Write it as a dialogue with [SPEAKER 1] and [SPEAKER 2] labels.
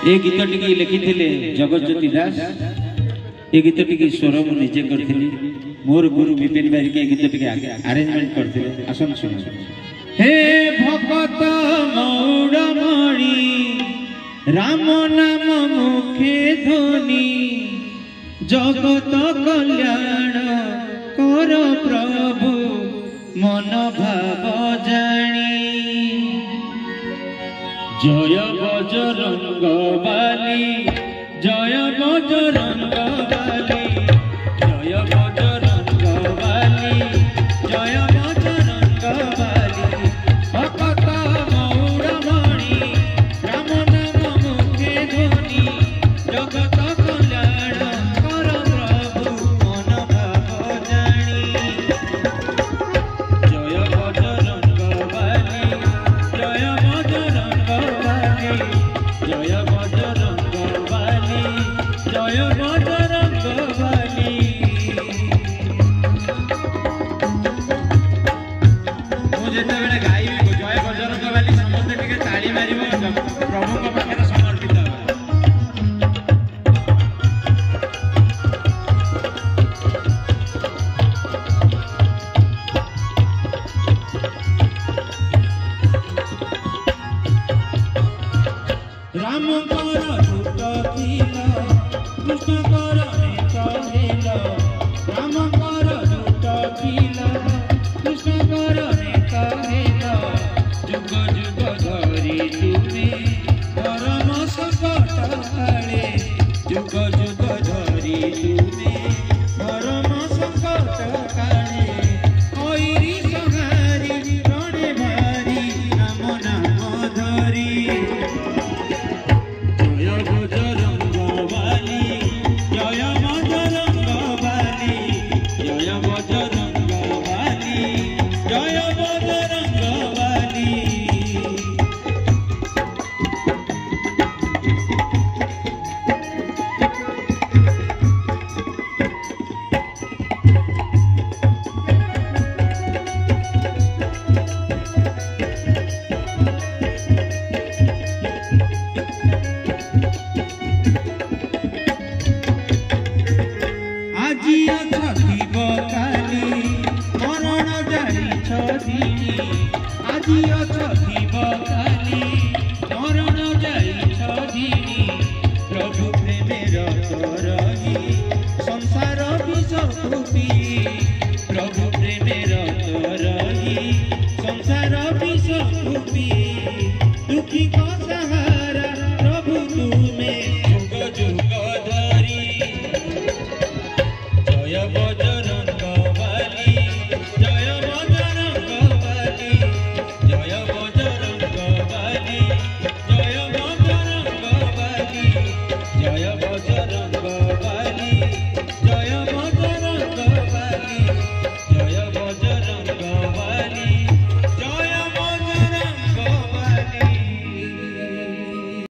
[SPEAKER 1] ए गीत टी लिखी जगत ज्योति दास। ए गीत टी स्वर मुझे करी मोर गुरु विपिन भाई के गीत टी अरेंजमेंट करते आसन सुन। हे भगत मौड़मणि राम नाम मुखे ध्वनि जगत कल्याण कर प्रभु मन भाव जानी। जय बजरंग बाली जय बजरंग बाली जय बजरंग बाली जय बजरंग बाली। भगत मौड़मणि राम नाम मुखे ध्वनि जगत कल्याण कर प्रभु मन भाव जानी। जय बजरंग बाली जय बजरंग बाली जय बजरंग बाली जय बजरंग बाली। मुझे बेले गाइबी जय बजरंग बाली समस्त टिके ताली मारिब प्रभु पाखे समर्पित राम दूत थिल कृष्ण नेत हेल राम दूत थिल कृष्ण नेत हेल जुग जुग